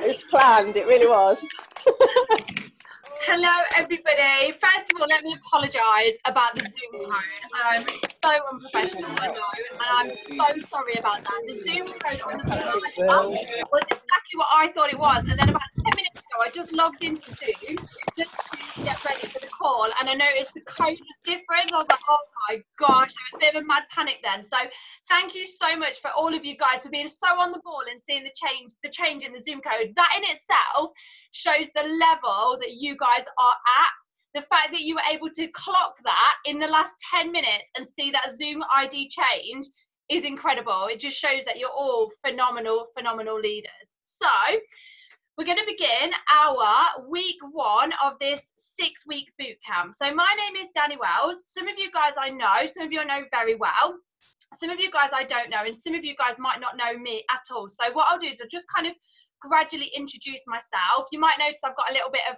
was planned. It really was. Hello, everybody. First of all, let me apologise about the Zoom code. So unprofessional, I know, and I'm so sorry about that. The Zoom code on the flyer was exactly what I thought it was, and then about 10 minutes ago, I just logged into Zoom just to get ready for the call, and I noticed the code was different. I was like, oh my gosh, I was a bit of a mad panic then. So thank you so much for all of you guys for being so on the ball and seeing the change in the Zoom code. That in itself shows the level that you guys are at. The fact that you were able to clock that in the last 10 minutes and see that Zoom ID change is incredible. It just shows that you're all phenomenal leaders. So we're going to begin our week 1 of this 6-week boot camp. So my name is Danny Wells. Some of you guys I know, some of you I know very well. Some of you guys I don't know, and some of you guys might not know me at all. So what I'll do is I'll just kind of gradually introduce myself. You might notice I've got a little bit of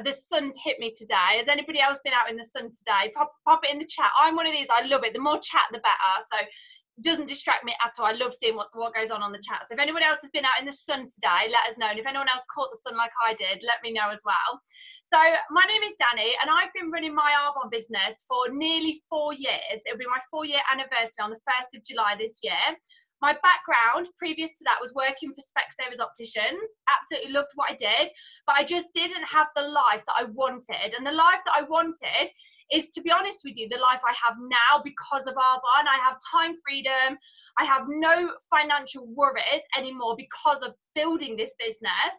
the sun's hit me today. Has anybody else been out in the sun today? Pop it in the chat. I'm one of these, I love it. The more chat the better, so it doesn't distract me at all. I love seeing what goes on the chat. So if anybody else has been out in the sun today, let us know. And if anyone else caught the sun like I did, let me know as well. So my name is Danny, and I've been running my Arbonne business for nearly 4 years. It'll be my 4-year anniversary on the 1st of July this year. My background previous to that was working for Specsavers Opticians. Absolutely loved what I did, but I just didn't have the life that I wanted. And the life that I wanted is, to be honest with you, the life I have now because of Arbonne. I have time freedom. I have no financial worries anymore because of building this business,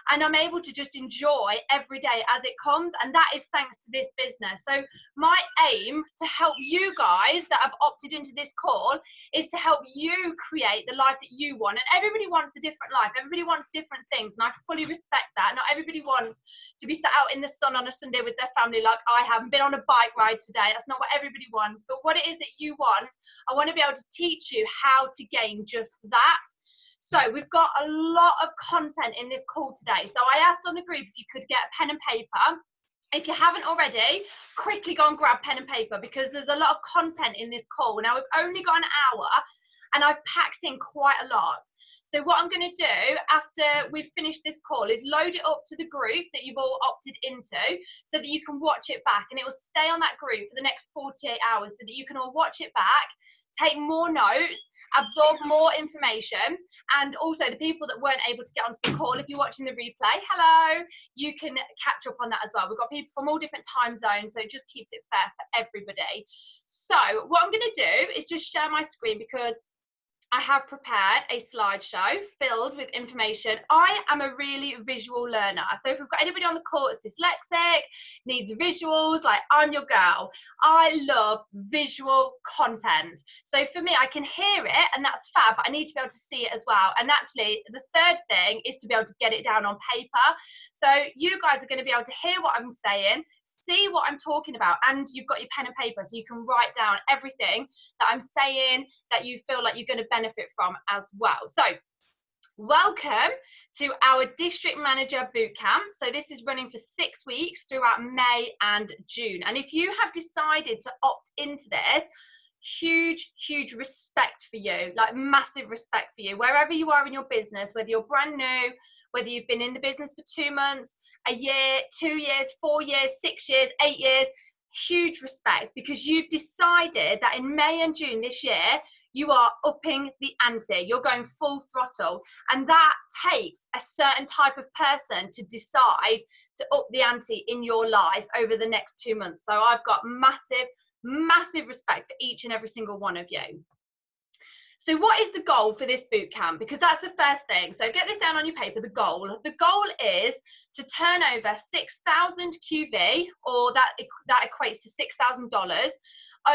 and I'm able to just enjoy every day as it comes, and that is thanks to this business. So my aim to help you guys that have opted into this call is to help you create the life that you want. And everybody wants a different life, everybody wants different things, and I fully respect that. Not everybody wants to be sat out in the sun on a Sunday with their family like I have, and been on a bike ride today. That's not what everybody wants, but what it is that you want, I want to be able to teach you how to gain just that. So we've got a lot of content in this call today. So I asked on the group if you could get a pen and paper. If you haven't already, quickly go and grab pen and paper, because there's a lot of content in this call. Now we've only got an hour, and I've packed in quite a lot. So what I'm going to do after we've finished this call is load it up to the group that you've all opted into, so that you can watch it back, and it will stay on that group for the next 48 hours so that you can all watch it back, take more notes, absorb more information. And also the people that weren't able to get onto the call, if you're watching the replay, hello, you can catch up on that as well. We've got people from all different time zones, so it just keeps it fair for everybody. So what I'm going to do is just share my screen, because I have prepared a slideshow filled with information. I am a really visual learner. So if we've got anybody on the call that's dyslexic, needs visuals, like, I'm your girl. I love visual content. So for me, I can hear it, and that's fab, but I need to be able to see it as well. And actually, the third thing is to be able to get it down on paper. So you guys are going to be able to hear what I'm saying, see what I'm talking about, and you've got your pen and paper, so you can write down everything that I'm saying that you feel like you're going to benefit from as well. So welcome to our district manager boot camp. So this is running for 6 weeks throughout May and June, and if you have decided to opt into this, huge respect for you, like massive respect for you, wherever you are in your business, whether you're brand new, whether you've been in the business for 2 months, a year, 2 years, 4 years, 6 years, 8 years. Huge respect, because you've decided that in May and June this year you are upping the ante, you're going full throttle, and that takes a certain type of person to decide to up the ante in your life over the next 2 months. So I've got massive respect for each and every single one of you. So what is the goal for this boot camp? Because that's the first thing. So get this down on your paper, the goal. The goal is to turn over 6,000 QV, or that equates to $6,000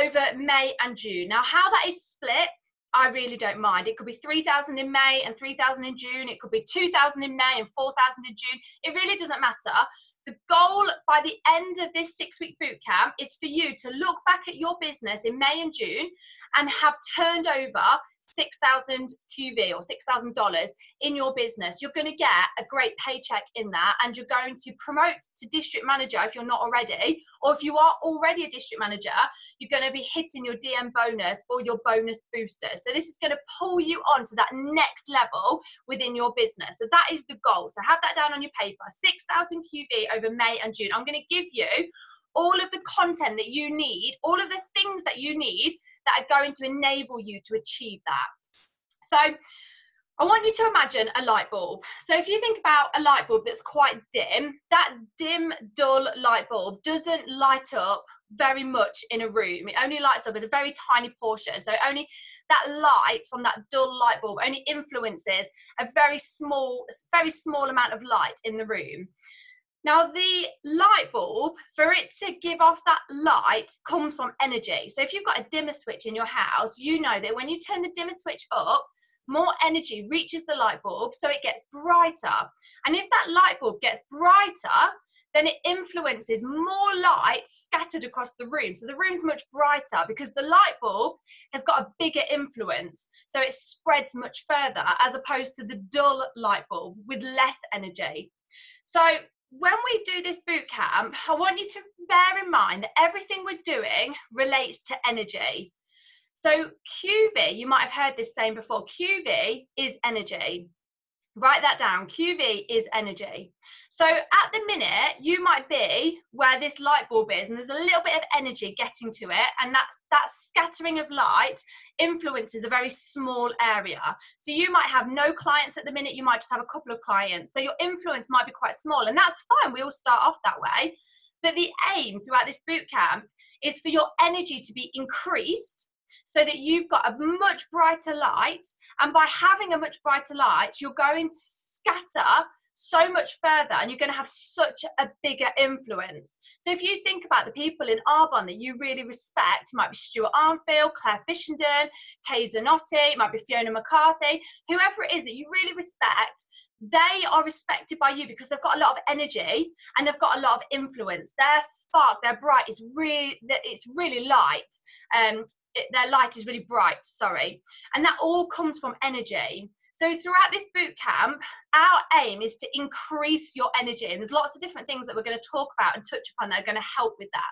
over May and June. Now, how that is split, I really don't mind. It could be 3,000 in May and 3,000 in June. It could be 2,000 in May and 4,000 in June. It really doesn't matter. The goal by the end of this 6-week bootcamp is for you to look back at your business in May and June and have turned over 6,000 QV or $6,000 in your business. You're going to get a great paycheck in that, and you're going to promote to district manager if you're not already, or if you are already a district manager, you're going to be hitting your DM bonus or your bonus booster. So this is going to pull you on to that next level within your business. So that is the goal. So have that down on your paper, 6,000 QV over May and June. I'm going to give you all of the content that you need, all of the things that you need that are going to enable you to achieve that. So I want you to imagine a light bulb. So if you think about a light bulb that's quite dim, that dim, dull light bulb doesn't light up very much in a room. It only lights up at a very tiny portion. So only that light from that dull light bulb only influences a very small amount of light in the room. Now, the light bulb, for it to give off that light, comes from energy. So if you've got a dimmer switch in your house, you know that when you turn the dimmer switch up, more energy reaches the light bulb, so it gets brighter. And if that light bulb gets brighter, then it influences more light scattered across the room. So the room's much brighter because the light bulb has got a bigger influence. So it spreads much further as opposed to the dull light bulb with less energy. So when we do this boot camp, I want you to bear in mind that everything we're doing relates to energy. So QV, you might have heard this saying before, QV is energy. Write that down, QV is energy. So at the minute, you might be where this light bulb is, and there's a little bit of energy getting to it, and that scattering of light influences a very small area. So you might have no clients at the minute, you might just have a couple of clients. So your influence might be quite small, and that's fine, we all start off that way. But the aim throughout this boot camp is for your energy to be increased, so that you've got a much brighter light, and by having a much brighter light, you're going to scatter so much further, and you're going to have such a bigger influence. So if you think about the people in Arbonne that you really respect, it might be Stuart Armfield, Claire Fishenden, Kay Zanotti, it might be Fiona McCarthy, whoever it is that you really respect, they are respected by you because they've got a lot of energy and they've got a lot of influence. Their spark, their bright is really, it's really light. Their light is really bright, sorry. And that all comes from energy. So throughout this boot camp, our aim is to increase your energy. And there's lots of different things that we're going to talk about and touch upon that are going to help with that.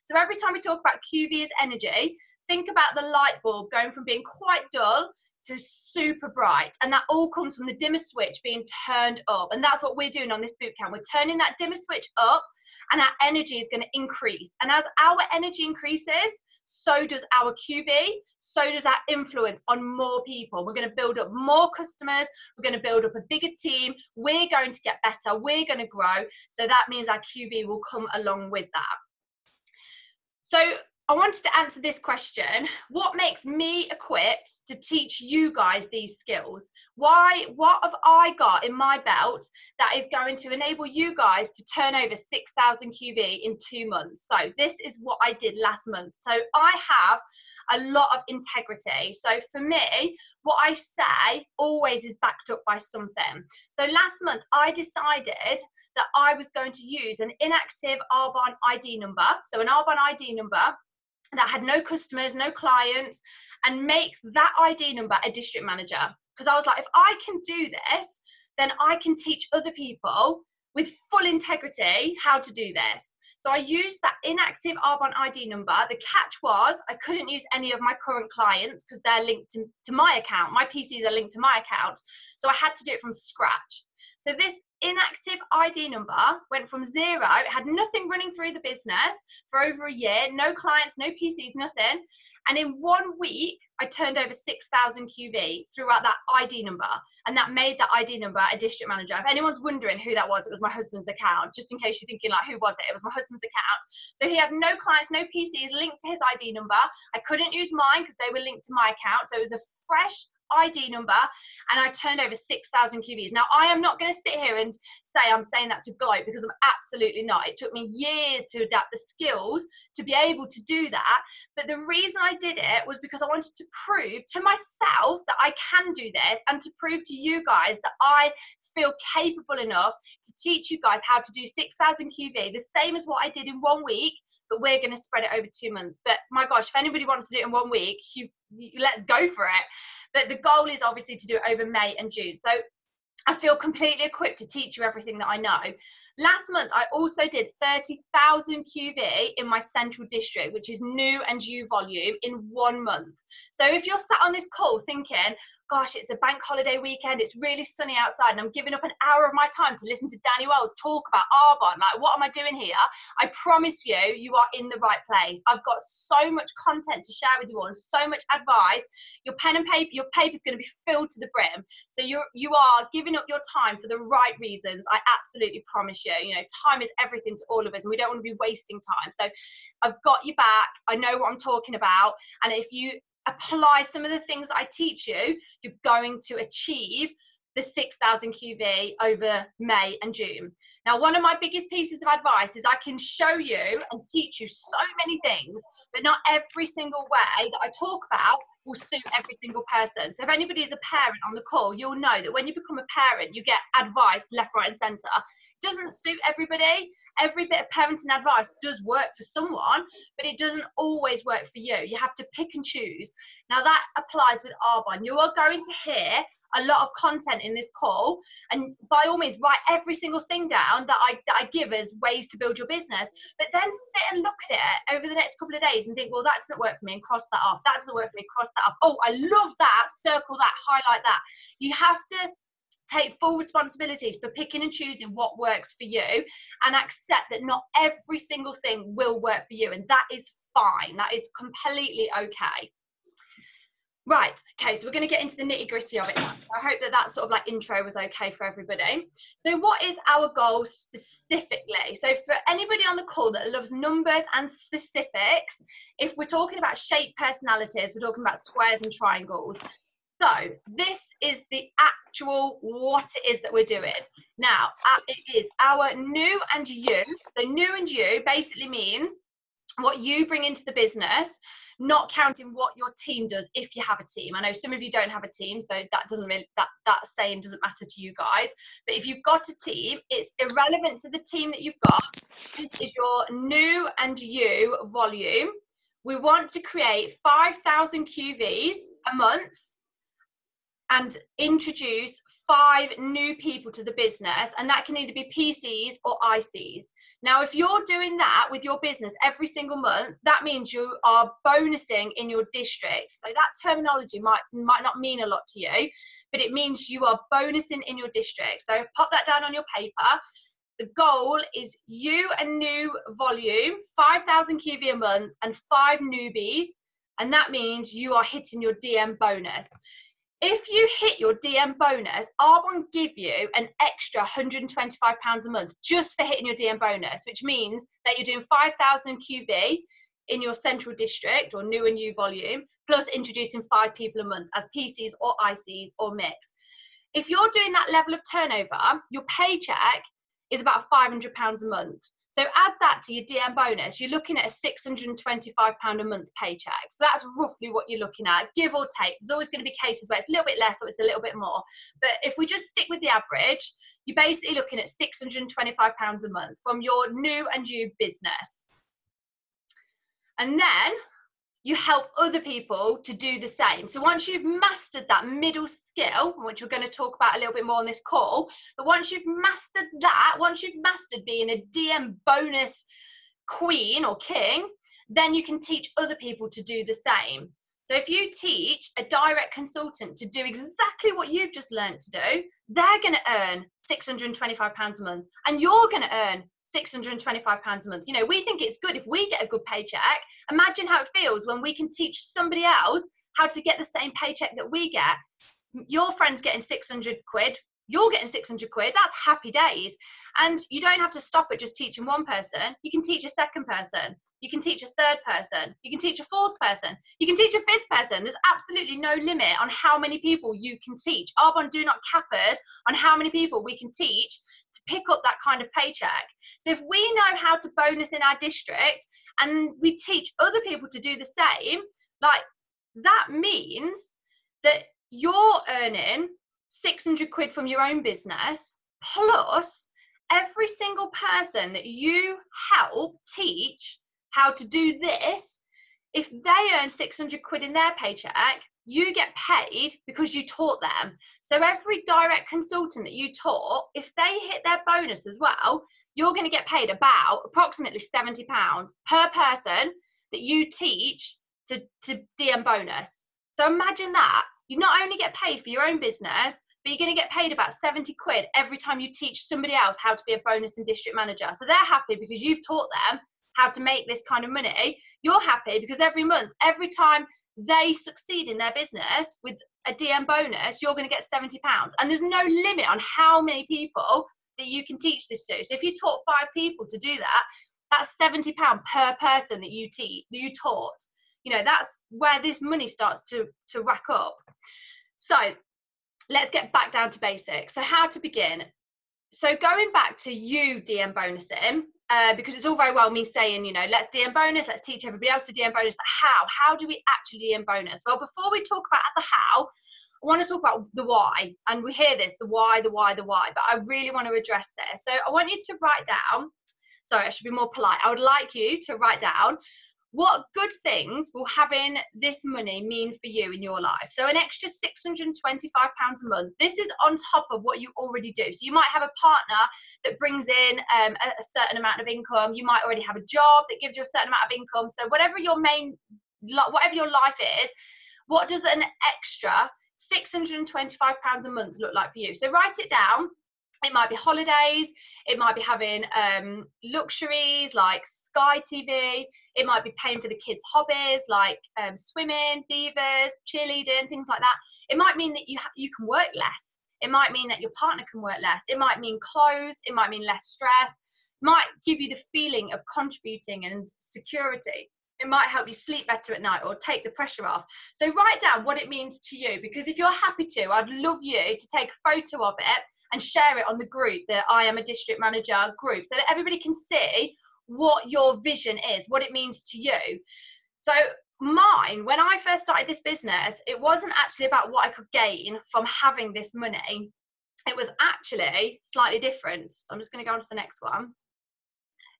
So every time we talk about QV as energy, think about the light bulb going from being quite dull to super bright, and that all comes from the dimmer switch being turned up. And that's what we're doing on this boot camp. We're turning that dimmer switch up, and our energy is going to increase. And as our energy increases, so does our QV, so does our influence on more people. We're going to build up more customers, we're going to build up a bigger team, we're going to get better, we're going to grow. So that means our QV will come along with that. So I wanted to answer this question: what makes me equipped to teach you guys these skills? What have I got in my belt that is going to enable you guys to turn over 6,000 QV in 2 months? So this is what I did last month. So I have a lot of integrity. So for me, what I say always is backed up by something. So last month I decided that I was going to use an inactive Arbonne ID number. So an Arbonne ID number that had no customers, no clients, and make that ID number a district manager. Because I was like, if I can do this, then I can teach other people with full integrity how to do this. So I used that inactive Arbonne ID number. The catch was I couldn't use any of my current clients because they're linked to my account. My PCs are linked to my account. So I had to do it from scratch. So this inactive ID number went from 0, it had nothing running through the business for over a year, no clients, no PCs, nothing. And in 1 week, I turned over 6,000 QV throughout that ID number. And that made that ID number a district manager. If anyone's wondering who that was, it was my husband's account. Just in case you're thinking like, who was it? It was my husband's account. So he had no clients, no PCs linked to his ID number. I couldn't use mine because they were linked to my account. So it was a fresh ID number, and I turned over 6,000 QVs. Now, I am not going to sit here and say I'm saying that to gloat, because I'm absolutely not. It took me years to adapt the skills to be able to do that. But the reason I did it was because I wanted to prove to myself that I can do this, and to prove to you guys that I feel capable enough to teach you guys how to do 6,000 QV, the same as what I did in 1 week, but we're going to spread it over 2 months. But my gosh, if anybody wants to do it in 1 week, you let go for it. But the goal is obviously to do it over May and June. So I feel completely equipped to teach you everything that I know. Last month, I also did 30,000 QV in my central district, which is new and U volume, in 1 month. So if you're sat on this call thinking, gosh, it's a bank holiday weekend, it's really sunny outside, and I'm giving up an hour of my time to listen to Danny Wells talk about Arbonne, like, what am I doing here? I promise you, you are in the right place. I've got so much content to share with you all, and so much advice. Your pen and paper, your paper's going to be filled to the brim. So you are giving up your time for the right reasons. I absolutely promise you. You know, time is everything to all of us, and we don't want to be wasting time. So I've got you back. I know what I'm talking about, and if you apply some of the things that I teach you, you're going to achieve the 6,000 QV over May and June. Now, one of my biggest pieces of advice is I can show you and teach you so many things, but not every single way that I talk about will suit every single person. So if anybody is a parent on the call, you'll know that when you become a parent, you get advice left, right, and centre. It doesn't suit everybody. Every bit of parenting advice does work for someone, but it doesn't always work for you. You have to pick and choose. Now, that applies with Arbonne. You are going to hear a lot of content in this call, and by all means write every single thing down that I give as ways to build your business, but then sit and look at it over the next couple of days and think, well, that doesn't work for me, and cross that off. That doesn't work for me, cross that off. Oh, I love that, circle that, highlight that. You have to take full responsibilities for picking and choosing what works for you, and accept that not every single thing will work for you, and that is fine. That is completely okay. Right, okay, so we're going to get into the nitty gritty of it now. I hope that that sort of like intro was okay for everybody. So what is our goal specifically? So for anybody on the call that loves numbers and specifics, if we're talking about shape personalities, we're talking about squares and triangles. So this is the actual what it is that we're doing. Now, it is our new and you. So new and you basically means what you bring into the business, not counting what your team does if you have a team. I know some of you don't have a team, so that doesn't really, that saying doesn't matter to you guys. But if you've got a team, it's irrelevant to the team that you've got. This is your new and you volume. We want to create 5,000 QVs a month and introduce 5 new people to the business, and that can either be PCs or ICs. Now, if you're doing that with your business every single month, that means you are bonusing in your district. So that terminology might not mean a lot to you, but it means you are bonusing in your district. So pop that down on your paper. The goal is you and new volume, 5,000 QV a month and 5 newbies, and that means you are hitting your DM bonus. If you hit your DM bonus, Arbonne give you an extra £125 a month just for hitting your DM bonus, which means that you're doing 5,000 QV in your central district or new and you volume, plus introducing 5 people a month as PCs or ICs or mix. If you're doing that level of turnover, your paycheck is about £500 a month. So add that to your DM bonus, you're looking at a £625 a month paycheck. So that's roughly what you're looking at, give or take. There's always going to be cases where it's a little bit less or it's a little bit more. But if we just stick with the average, you're basically looking at £625 a month from your new and you business. And then you help other people to do the same. So once you've mastered that middle skill, which we're going to talk about a little bit more on this call, but once you've mastered that, once you've mastered being a DM bonus queen or king, then you can teach other people to do the same. So if you teach a direct consultant to do exactly what you've just learned to do, they're going to earn £625 a month, and you're going to earn £625 a month. You know, we think it's good if we get a good paycheck. Imagine how it feels when we can teach somebody else how to get the same paycheck that we get. Your friend's getting 600 quid you're getting 600 quid. That's happy days. And you don't have to stop at just teaching one person. You can teach a second person. You can teach a third person. You can teach a fourth person. You can teach a fifth person. There's absolutely no limit on how many people you can teach. Arbonne do not cap us on how many people we can teach to pick up that kind of paycheck. So if we know how to bonus in our district and we teach other people to do the same, like, that means that you're earning 600 quid from your own business, plus every single person that you help teach how to do this, if they earn 600 quid in their paycheck, you get paid because you taught them. So every direct consultant that you taught, if they hit their bonus as well, you're going to get paid about approximately £70 per person that you teach to DM bonus. So imagine that. You not only get paid for your own business, but you're going to get paid about 70 quid every time you teach somebody else how to be a bonus and district manager. So they're happy because you've taught them how to make this kind of money. You're happy because every month, every time they succeed in their business with a DM bonus, you're going to get £70. And there's no limit on how many people that you can teach this to. So if you taught 5 people to do that, that's £70 per person that you taught. You know, that's where this money starts to rack up. So let's get back down to basics. So how to begin. So going back to you DM bonusing, because it's all very well me saying, you know, let's DM bonus, let's teach everybody else to DM bonus, but how do we actually DM bonus? Well, before we talk about the how, I want to talk about the why. And we hear this, the why, but I really want to address this. So I want you to write down, sorry, I should be more polite. I would like you to write down, what good things will having this money mean for you in your life? So an extra £625 a month. This is on top of what you already do. So you might have a partner that brings in a certain amount of income. You might already have a job that gives you a certain amount of income. So whatever your life is, what does an extra £625 a month look like for you? So write it down. It might be holidays, it might be having luxuries like Sky TV, it might be paying for the kids' hobbies like swimming, beavers, cheerleading, things like that. It might mean that you can work less. It might mean that your partner can work less. It might mean clothes, it might mean less stress. It might give you the feeling of contributing and security. It might help you sleep better at night or take the pressure off. So write down what it means to you, because if you're happy to, I'd love you to take a photo of it and share it on the group, the I Am a District Manager group, so that everybody can see what your vision is, what it means to you. So mine, when I first started this business, it wasn't actually about what I could gain from having this money. It was actually slightly different. So I'm just going to go on to the next one.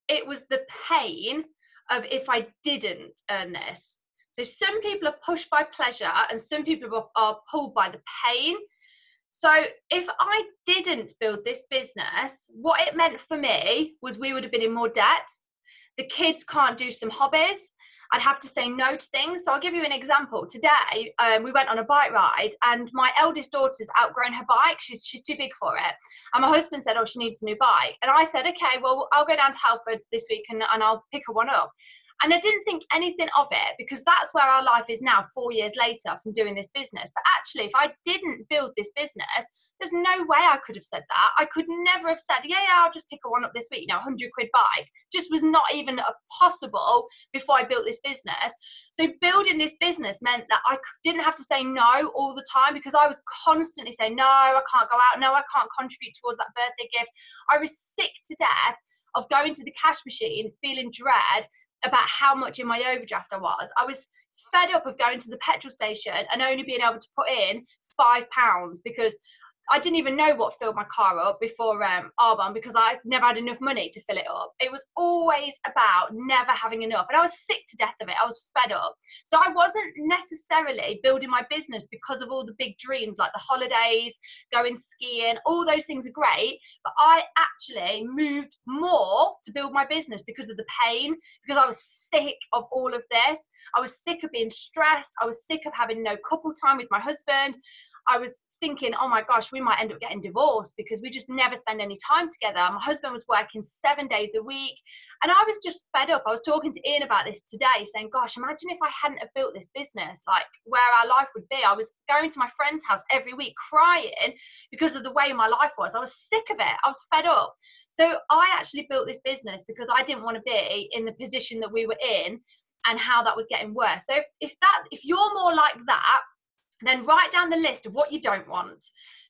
It was the pain of if I didn't earn this. So some people are pushed by pleasure and some people are pulled by the pain. So if I didn't build this business, what it meant for me was we would have been in more debt. The kids can't do some hobbies. I'd have to say no to things. So I'll give you an example. Today, we went on a bike ride and my eldest daughter's outgrown her bike. She's too big for it. And my husband said, oh, she needs a new bike. And I said, okay, well, I'll go down to Halfords this week and I'll pick her one up. And I didn't think anything of it because that's where our life is now 4 years later from doing this business. But actually, if I didn't build this business, there's no way I could have said that. I could never have said, yeah, I'll just pick one up this week, 100 quid bike. Just was not even possible before I built this business. So building this business meant that I didn't have to say no all the time because I was constantly saying, no, I can't go out. No, I can't contribute towards that birthday gift. I was sick to death of going to the cash machine, feeling dread about how much in my overdraft I was. I was fed up of going to the petrol station and only being able to put in £5 because I didn't even know what filled my car up before Arbonne because I never had enough money to fill it up. It was always about never having enough. And I was sick to death of it. I was fed up. So I wasn't necessarily building my business because of all the big dreams like the holidays, going skiing, all those things are great. But I actually moved more to build my business because of the pain, because I was sick of all of this. I was sick of being stressed. I was sick of having no couple time with my husband. I was thinking, oh my gosh, we might end up getting divorced because we just never spend any time together. My husband was working 7 days a week, and I was just fed up. I was talking to Ian about this today, saying, gosh, imagine if I hadn't have built this business, like where our life would be. I was going to my friend's house every week crying because of the way my life was. I was sick of it. I was fed up. So I actually built this business because I didn't want to be in the position that we were in and how that was getting worse. So if you're more like that, then write down the list of what you don't want.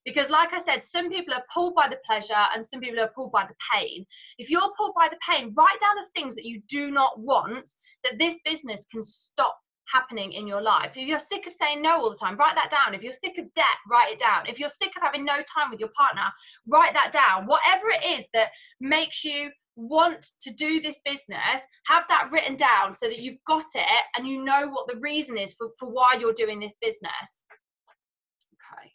Because like I said, some people are pulled by the pleasure and some people are pulled by the pain. If you're pulled by the pain, write down the things that you do not want, that this business can stop happening in your life. If you're sick of saying no all the time, write that down. If you're sick of debt, write it down. If you're sick of having no time with your partner, write that down. Whatever it is that makes you want to do this business, have that written down so that you've got it and you know what the reason is for why you're doing this business. Okay.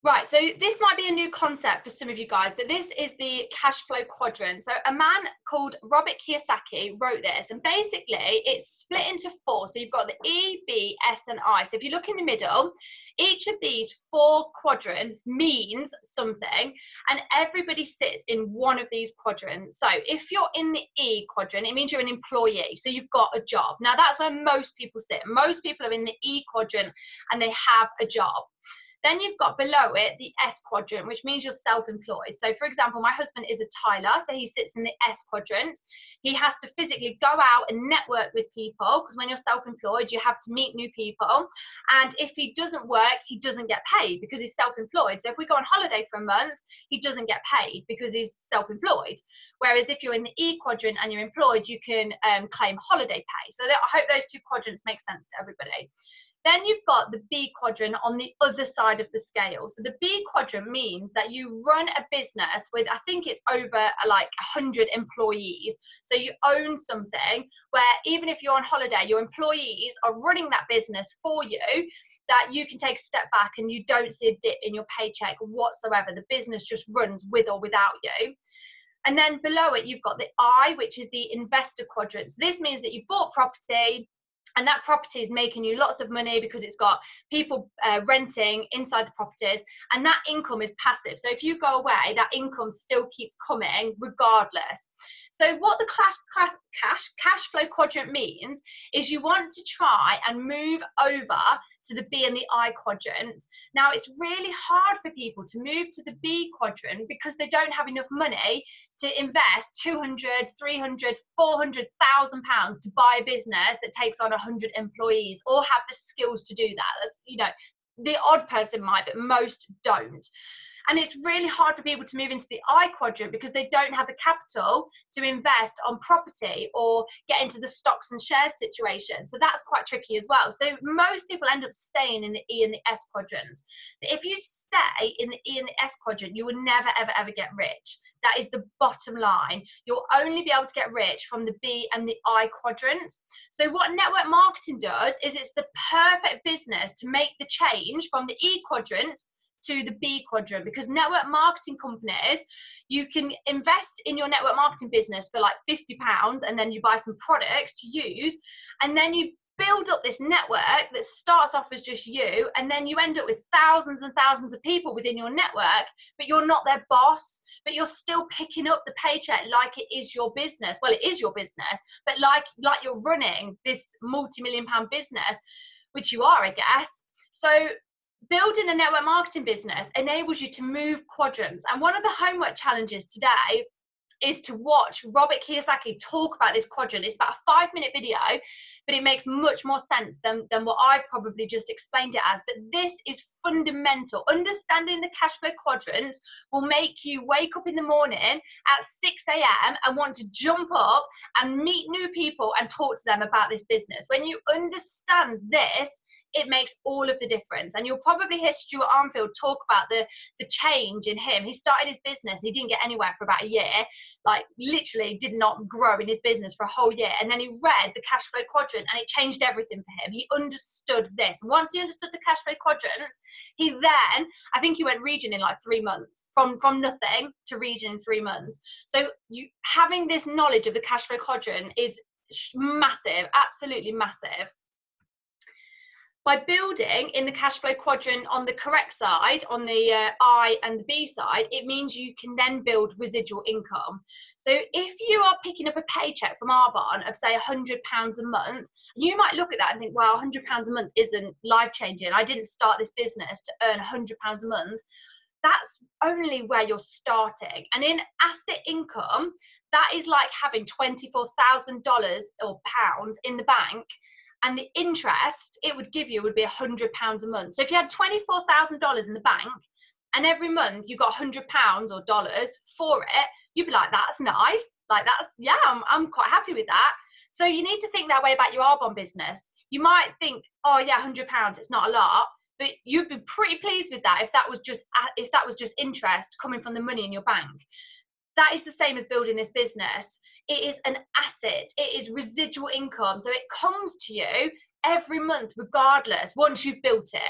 Right, so this might be a new concept for some of you guys, but this is the cash flow quadrant. So a man called Robert Kiyosaki wrote this, and basically it's split into 4. So you've got the E, B, S, and I. So if you look in the middle, each of these 4 quadrants means something, and everybody sits in one of these quadrants. So if you're in the E quadrant, it means you're an employee. So you've got a job. Now that's where most people sit. Most people are in the E quadrant and they have a job. Then you've got below it the S quadrant, which means you're self-employed. So for example, my husband is a tiler, so he sits in the S quadrant. He has to physically go out and network with people, because when you're self-employed, you have to meet new people. And if he doesn't work, he doesn't get paid because he's self-employed. So if we go on holiday for a month, he doesn't get paid because he's self-employed. Whereas if you're in the E quadrant and you're employed, you can claim holiday pay. So I hope those 2 quadrants make sense to everybody. Then you've got the B quadrant on the other side of the scale. So the B quadrant means that you run a business with, I think it's over like 100 employees. So you own something where even if you're on holiday, your employees are running that business for you, that you can take a step back and you don't see a dip in your paycheck whatsoever. The business just runs with or without you. And then below it, you've got the I, which is the investor quadrant. So this means that you bought property, and that property is making you lots of money because it's got people renting inside the properties, and that income is passive. So if you go away, that income still keeps coming regardless. So what the cash flow quadrant means is you want to try and move over to the B and the I quadrant. Now it's really hard for people to move to the B quadrant because they don't have enough money to invest 200, 300, 400,000 pounds to buy a business that takes on 100 employees, or have the skills to do that. That's, you know, the odd person might, but most don't. And it's really hard for people to move into the I quadrant because they don't have the capital to invest on property or get into the stocks and shares situation. So that's quite tricky as well. So most people end up staying in the E and the S quadrant. But if you stay in the E and the S quadrant, you will never, ever, ever get rich. That is the bottom line. You'll only be able to get rich from the B and the I quadrant. So what network marketing does is it's the perfect business to make the change from the E quadrant to the B quadrant, because network marketing companies, you can invest in your network marketing business for like £50 and then you buy some products to use, and then you build up this network that starts off as just you, and then you end up with thousands and thousands of people within your network, but you're not their boss, but you're still picking up the paycheck like it is your business. Well, it is your business, but like you're running this multi-million-pound business, which you are, I guess. So building a network marketing business enables you to move quadrants. And one of the homework challenges today is to watch Robert Kiyosaki talk about this quadrant. It's about a 5-minute video, but it makes much more sense than what I've probably just explained it as. But this is fundamental. Understanding the cash flow quadrant will make you wake up in the morning at 6 a.m. and want to jump up and meet new people and talk to them about this business. When you understand this, it makes all of the difference. And you'll probably hear Stuart Armfield talk about the change in him. He started his business, he didn't get anywhere for about a year, like literally did not grow in his business for a whole year. And then he read the cash flow quadrant and it changed everything for him. He understood this. And once he understood the cash flow quadrant, he then, I think he went region in like 3 months, from nothing to region in 3 months. So you having this knowledge of the cash flow quadrant is massive, absolutely massive. By building in the cash flow quadrant on the correct side, on the I and the B side, it means you can then build residual income. So if you are picking up a paycheck from Arbonne of say £100 a month, you might look at that and think, well, £100 a month isn't life-changing. I didn't start this business to earn £100 a month. That's only where you're starting. And in asset income, that is like having $24,000 or pounds in the bank, and the interest it would give you would be £100 a month. So if you had $24,000 in the bank and every month you got £100 or dollars for it, you'd be like, that's nice. Like, that's, yeah, I'm quite happy with that. So you need to think that way about your Arbonne business. You might think, oh yeah, £100, it's not a lot, but you'd be pretty pleased with that if that was just interest coming from the money in your bank. That is the same as building this business. It is an asset. It is residual income. So it comes to you every month, regardless, once you've built it.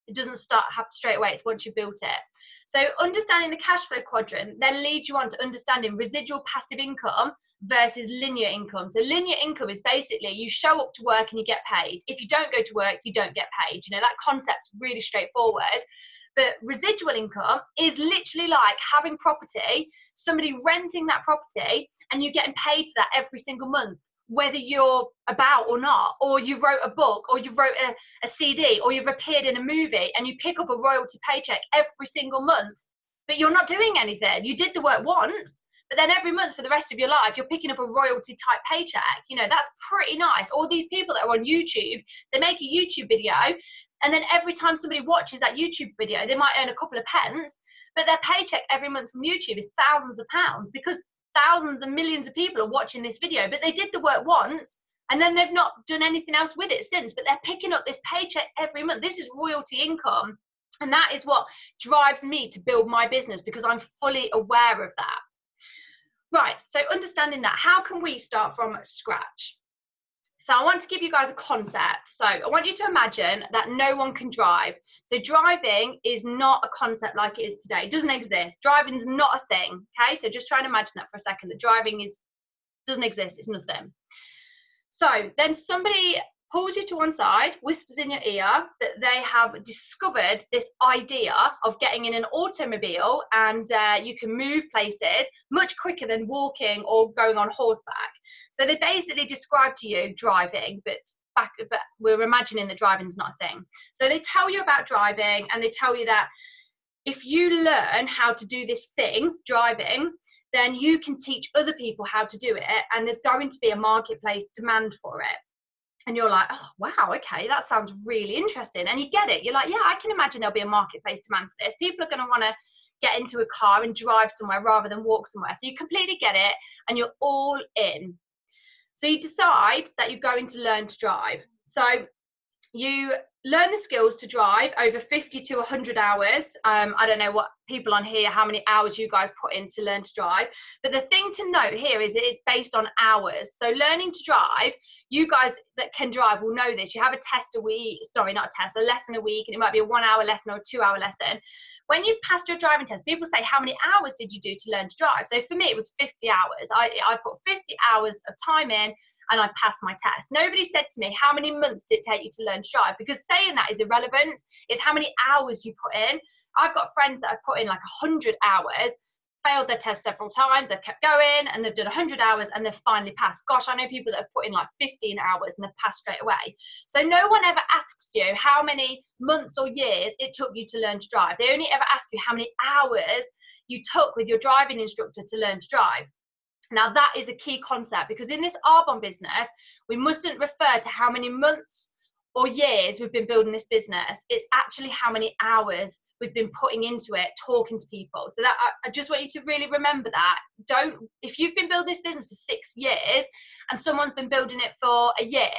It doesn't happen straight away. It's once you've built it. So understanding the cash flow quadrant then leads you on to understanding residual passive income versus linear income. So linear income is basically you show up to work and you get paid. If you don't go to work, you don't get paid. You know, that concept's really straightforward. But residual income is literally like having property, somebody renting that property, and you're getting paid for that every single month, whether you're about or not, or you wrote a book, or you wrote a CD, or you've appeared in a movie, and you pick up a royalty paycheck every single month, but you're not doing anything. You did the work once, but then every month for the rest of your life, you're picking up a royalty type paycheck. You know, that's pretty nice. All these people that are on YouTube, they make a YouTube video, and then every time somebody watches that YouTube video, they might earn a couple of pence, but their paycheck every month from YouTube is thousands of pounds because thousands and millions of people are watching this video, but they did the work once and then they've not done anything else with it since, but they're picking up this paycheck every month. This is royalty income. And that is what drives me to build my business because I'm fully aware of that. Right, so understanding that, how can we start from scratch? So I want to give you guys a concept. So I want you to imagine that no one can drive. So driving is not a concept like it is today. It doesn't exist. Driving is not a thing, okay? So just try and imagine that for a second, that driving doesn't exist, it's nothing. So then somebody pulls you to one side, whispers in your ear that they have discovered this idea of getting in an automobile and you can move places much quicker than walking or going on horseback. So they basically describe to you driving, but we're imagining that driving's not a thing. So they tell you about driving and they tell you that if you learn how to do this thing, driving, then you can teach other people how to do it, and there's going to be a marketplace demand for it. And you're like, oh, wow, okay, that sounds really interesting. And you get it. You're like, yeah, I can imagine there'll be a marketplace demand for this. People are going to want to get into a car and drive somewhere rather than walk somewhere. So you completely get it and you're all in. So you decide that you're going to learn to drive. So you learn the skills to drive over 50 to 100 hours. I don't know what people on here, how many hours you guys put in to learn to drive. But the thing to note here is it is based on hours. So learning to drive, you guys that can drive will know this. You have a test a week, sorry, not a test, a lesson a week, and it might be a 1 hour lesson or a 2 hour lesson. When you passed your driving test, people say, how many hours did you do to learn to drive? So for me, it was 50 hours. I put 50 hours of time in, and I passed my test. Nobody said to me, how many months did it take you to learn to drive? Because saying that is irrelevant. It's how many hours you put in. I've got friends that have put in like 100 hours, failed their test several times, they've kept going, and they've done 100 hours and they've finally passed. Gosh, I know people that have put in like 15 hours and they've passed straight away. So no one ever asks you how many months or years it took you to learn to drive. They only ever ask you how many hours you took with your driving instructor to learn to drive. Now that is a key concept, because in this Arbonne business, we mustn't refer to how many months or years we've been building this business. It's actually how many hours we've been putting into it, talking to people. So that I just want you to really remember that. If you've been building this business for 6 years and someone's been building it for a year,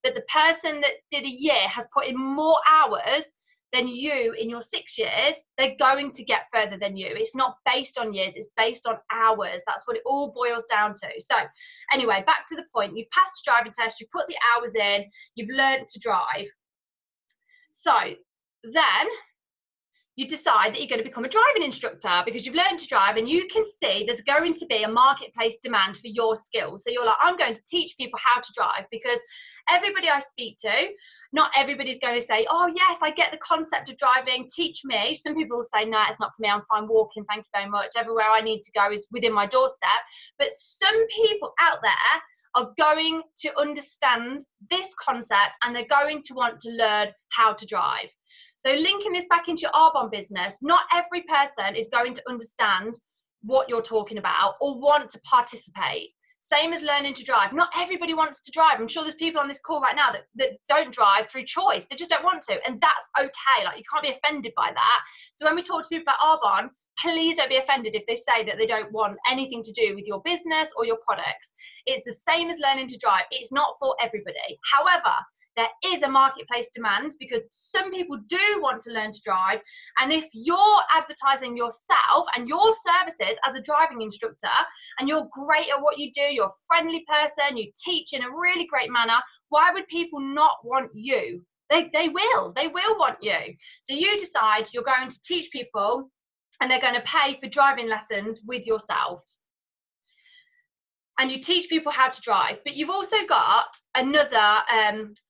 but the person that did a year has put in more hours than you in your 6 years, they're going to get further than you. It's not based on years, it's based on hours. That's what it all boils down to. So anyway, back to the point. You've passed the driving test, you've put the hours in, you've learned to drive. So then you decide that you're going to become a driving instructor because you've learned to drive and you can see there's going to be a marketplace demand for your skills. So you're like, I'm going to teach people how to drive, because everybody I speak to, not everybody's going to say, oh yes, I get the concept of driving, teach me. Some people will say, no, it's not for me, I'm fine walking, thank you very much. Everywhere I need to go is within my doorstep. But some people out there are going to understand this concept and they're going to want to learn how to drive. So linking this back into your Arbonne business, not every person is going to understand what you're talking about or want to participate. Same as learning to drive. Not everybody wants to drive. I'm sure there's people on this call right now that don't drive through choice. They just don't want to. And that's okay. Like, you can't be offended by that. So when we talk to people about Arbonne, please don't be offended if they say that they don't want anything to do with your business or your products. It's the same as learning to drive. It's not for everybody. However, there is a marketplace demand because some people do want to learn to drive. And if you're advertising yourself and your services as a driving instructor and you're great at what you do, you're a friendly person, you teach in a really great manner, why would people not want you? They will want you. So you decide you're going to teach people and they're going to pay for driving lessons with yourselves. And you teach people how to drive, but you've also got another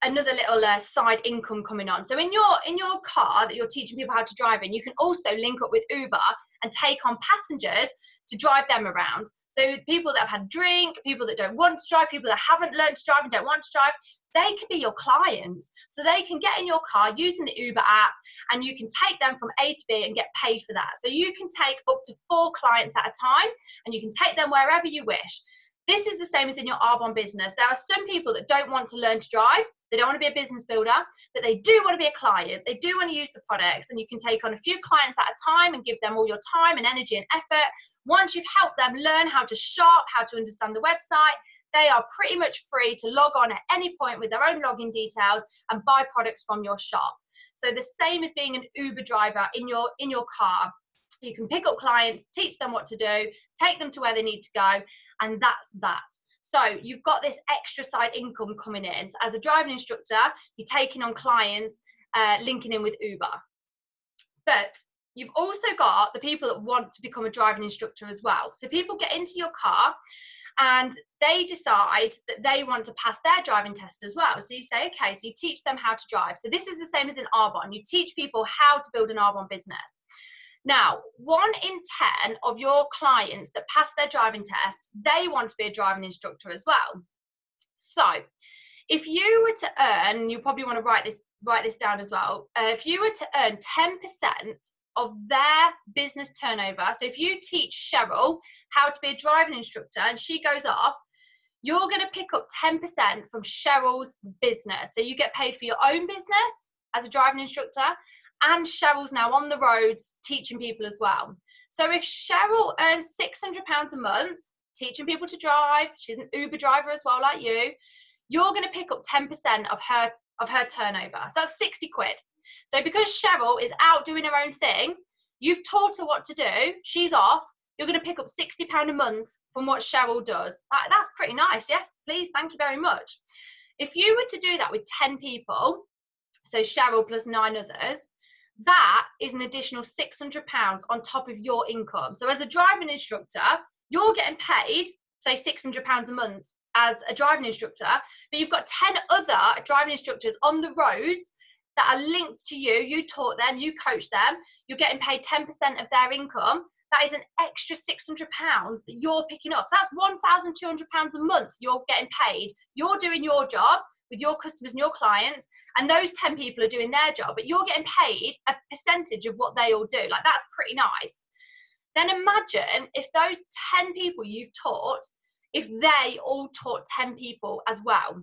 little side income coming on. So in your car that you're teaching people how to drive in, you can also link up with Uber and take on passengers to drive them around. So people that have had a drink, people that don't want to drive, people that haven't learned to drive and don't want to drive, they can be your clients. So they can get in your car using the Uber app and you can take them from A to B and get paid for that. So you can take up to 4 clients at a time and you can take them wherever you wish. This is the same as in your Arbonne business. There are some people that don't want to learn to drive. They don't want to be a business builder, but they do want to be a client. They do want to use the products, and you can take on a few clients at a time and give them all your time and energy and effort. Once you've helped them learn how to shop, how to understand the website, they are pretty much free to log on at any point with their own login details and buy products from your shop. So the same as being an Uber driver in your car. You can pick up clients, teach them what to do, take them to where they need to go, and that's that. So you've got this extra side income coming in. So as a driving instructor, you're taking on clients, linking in with Uber. But you've also got the people that want to become a driving instructor as well. So people get into your car and they decide that they want to pass their driving test as well. So you say, okay, so you teach them how to drive. So this is the same as in Arbonne. You teach people how to build an Arbonne business. Now, 1 in 10 of your clients that pass their driving test, they want to be a driving instructor as well. So if you were to earn, you probably want to write this down as well. If you were to earn 10% of their business turnover, so if you teach Cheryl how to be a driving instructor and she goes off, you're going to pick up 10% from Cheryl's business. So you get paid for your own business as a driving instructor, and Cheryl's now on the roads teaching people as well. So if Cheryl earns £600 a month teaching people to drive, she's an Uber driver as well like you, you're going to pick up 10% of her turnover. So that's 60 quid. So because Cheryl is out doing her own thing, you've taught her what to do, she's off, you're going to pick up £60 a month from what Cheryl does. That's pretty nice. Yes, please, thank you very much. If you were to do that with 10 people, so Cheryl plus 9 others, that is an additional £600 on top of your income. So as a driving instructor, you're getting paid, say, £600 a month as a driving instructor, but you've got 10 other driving instructors on the roads that are linked to you. You taught them, you coach them, you're getting paid 10% of their income. That is an extra £600 that you're picking up. So that's £1,200 a month you're getting paid. You're doing your job with your customers and your clients, and those 10 people are doing their job, but you're getting paid a percentage of what they all do. Like, that's pretty nice. Then imagine if those 10 people you've taught, if they all taught 10 people as well.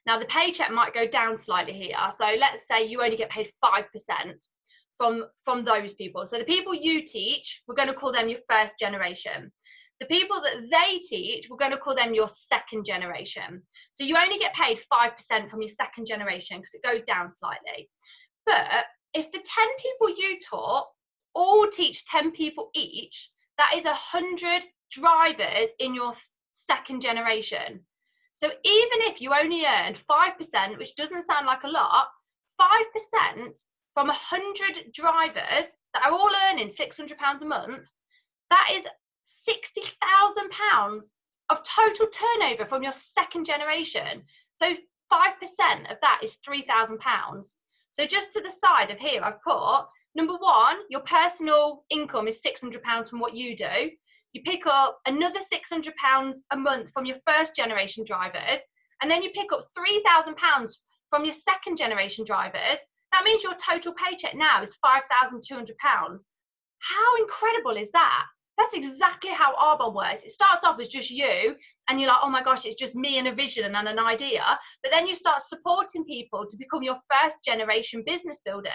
Now the paycheck might go down slightly here. So let's say you only get paid 5% from those people. So the people you teach, we're going to call them your first generation. The people that they teach, we're going to call them your second generation. So you only get paid 5% from your second generation because it goes down slightly. But if the 10 people you taught all teach 10 people each, that is 100 drivers in your second generation. So even if you only earned 5%, which doesn't sound like a lot, 5% from 100 drivers that are all earning £600 a month, that is £60,000 of total turnover from your second generation. So 5% of that is £3,000. So just to the side of here, I've put, number one, your personal income is £600 from what you do. You pick up another £600 a month from your first generation drivers, and then you pick up £3,000 from your second generation drivers. That means your total paycheck now is £5,200. How incredible is that? That's exactly how Arbonne works. It starts off as just you, and you're like, oh my gosh, it's just me and a vision and an idea. But then you start supporting people to become your first generation business builders,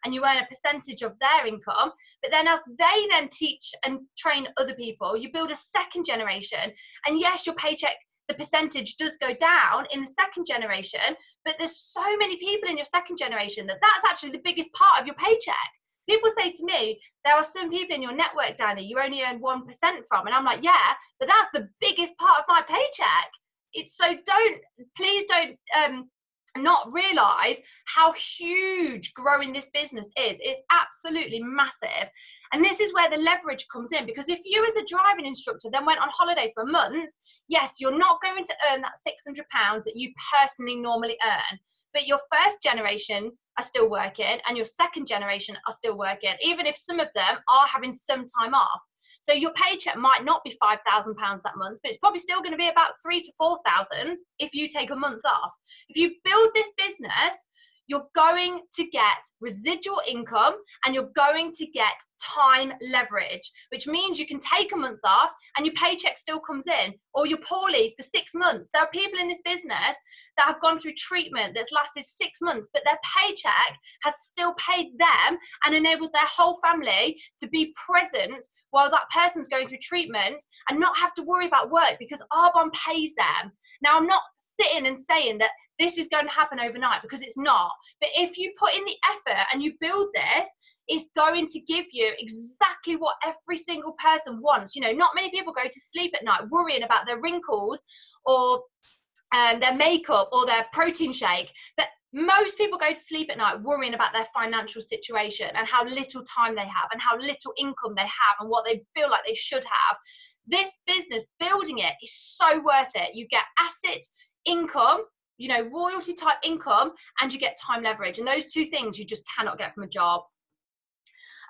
and you earn a percentage of their income. But then as they then teach and train other people, you build a second generation. And yes, your paycheck, the percentage does go down in the second generation, but there's so many people in your second generation that that's actually the biggest part of your paycheck. People say to me, there are some people in your network, Danny, you only earn 1% from. And I'm like, yeah, but that's the biggest part of my paycheck. It's so please don't not realize how huge growing this business is. It's absolutely massive. And this is where the leverage comes in, because if you as a driving instructor then went on holiday for a month, yes, you're not going to earn that £600 that you personally normally earn. But your first generation are still working and your second generation are still working, even if some of them are having some time off. So your paycheck might not be £5,000 that month, but it's probably still going to be about 3,000 to 4,000 if you take a month off. If you build this business, you're going to get residual income and you're going to get time leverage, which means you can take a month off and your paycheck still comes in, or you're poorly for 6 months. There are people in this business that have gone through treatment that's lasted 6 months, but their paycheck has still paid them and enabled their whole family to be present while that person's going through treatment and not have to worry about work because Arbonne pays them. Now, I'm not sitting and saying that this is going to happen overnight, because it's not. But if you put in the effort and you build this, it's going to give you exactly what every single person wants. You know, not many people go to sleep at night worrying about their wrinkles or their makeup or their protein shake, but most people go to sleep at night worrying about their financial situation and how little time they have and how little income they have and what they feel like they should have. This business, building it, is so worth it. You get asset income, you know, royalty type income, and you get time leverage. And those two things you just cannot get from a job.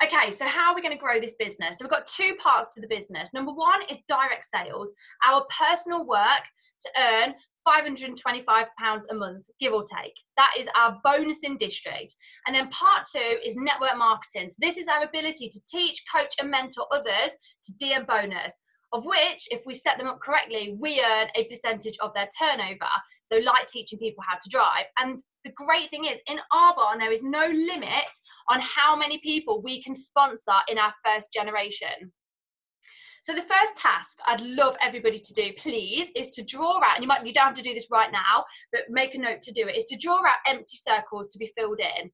Okay, so how are we going to grow this business? So we've got two parts to the business. Number one is direct sales, our personal work to earn £525 a month, give or take. That is our bonus in district. And then part two is network marketing. So this is our ability to teach, coach and mentor others to DM bonus, of which, if we set them up correctly, we earn a percentage of their turnover. So like teaching people how to drive. And the great thing is, in Arbonne, there is no limit on how many people we can sponsor in our first generation. So the first task I'd love everybody to do, please, is to draw out, and you don't have to do this right now, but make a note to do it, is to draw out empty circles to be filled in.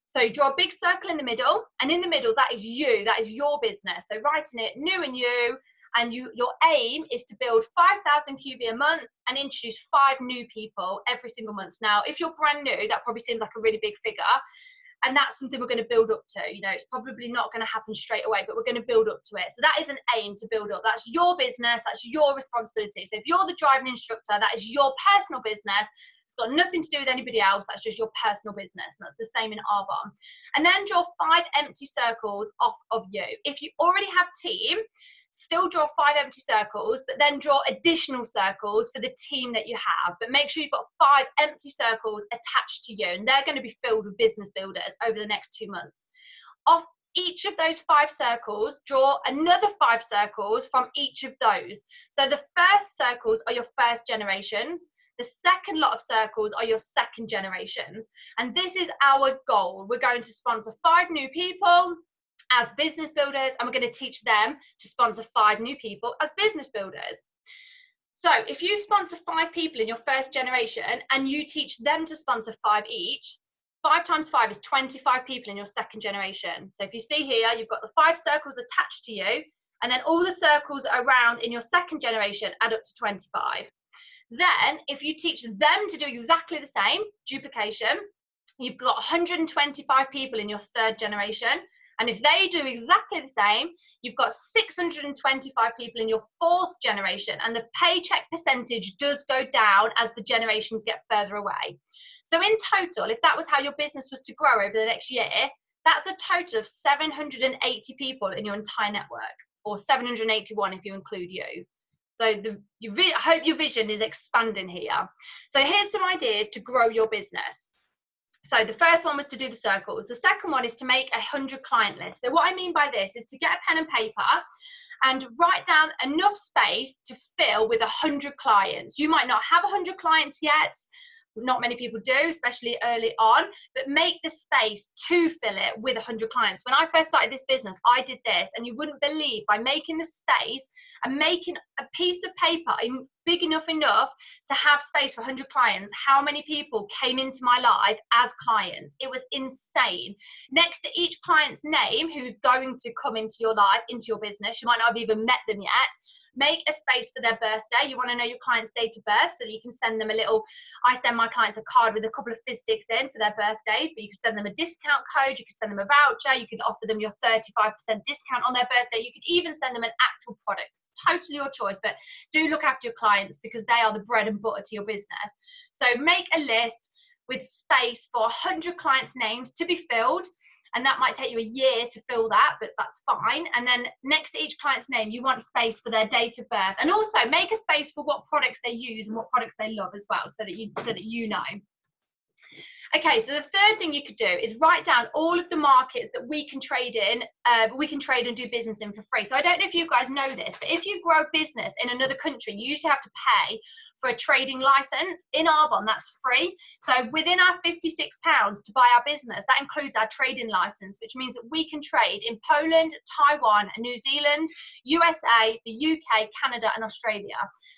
So draw a big circle in the middle, and in the middle, that is you, that is your business. So writing it new and you, and your aim is to build 5,000 QB a month and introduce 5 new people every single month. Now, if you're brand new, that probably seems like a really big figure. And that's something we're going to build up to. You know, it's probably not going to happen straight away, but we're going to build up to it. So that is an aim to build up. That's your business. That's your responsibility. So if you're the driving instructor, that is your personal business. It's got nothing to do with anybody else. That's just your personal business. And that's the same in Arbonne. And then draw 5 empty circles off of you. If you already have team, still draw 5 empty circles, but then draw additional circles for the team that you have. But make sure you've got 5 empty circles attached to you, and they're going to be filled with business builders over the next 2 months. Off each of those 5 circles, draw another 5 circles from each of those. So the first circles are your first generations. The second lot of circles are your second generations. And this is our goal. We're going to sponsor 5 new people as business builders, and we're going to teach them to sponsor 5 new people as business builders. So if you sponsor 5 people in your first generation and you teach them to sponsor 5 each, 5 times 5 is 25 people in your second generation. So if you see here, you've got the 5 circles attached to you, and then all the circles around in your second generation add up to 25. Then if you teach them to do exactly the same, duplication, you've got 125 people in your third generation. And if they do exactly the same, you've got 625 people in your fourth generation, and the paycheck percentage does go down as the generations get further away. So in total, if that was how your business was to grow over the next year, that's a total of 780 people in your entire network, or 781 if you include you. So I hope your vision is expanding here. So here's some ideas to grow your business. So the first one was to do the circles. The second one is to make a 100 client list. So what I mean by this is to get a pen and paper and write down enough space to fill with 100 clients. You might not have 100 clients yet. Not many people do, especially early on, but make the space to fill it with 100 clients. When I first started this business, I did this, and you wouldn't believe, by making the space and making a piece of paper big enough to have space for 100 clients, how many people came into my life as clients. It was insane. Next to each client's name who's going to come into your life, into your business, you might not have even met them yet, make a space for their birthday. You want to know your client's date of birth so that you can send them a little, I send my clients a card with a couple of fizz sticks in for their birthdays, but you could send them a discount code, you could send them a voucher, you could offer them your 35% discount on their birthday, you could even send them an actual product. Totally your choice, but do look after your clients because they are the bread and butter to your business. So make a list with space for 100 clients' names to be filled, and that might take you a year to fill that, but that's fine. And then next to each client's name, you want space for their date of birth, and also make a space for what products they use and what products they love as well, so that you know. Okay, so the third thing you could do is write down all of the markets that we can trade in, we can trade and do business in for free. So I don't know if you guys know this, but if you grow a business in another country, you usually have to pay for a trading license. In Arbonne, that's free. So within our £56 to buy our business, that includes our trading license, which means that we can trade in Poland, Taiwan, New Zealand, USA, the UK, Canada, and Australia.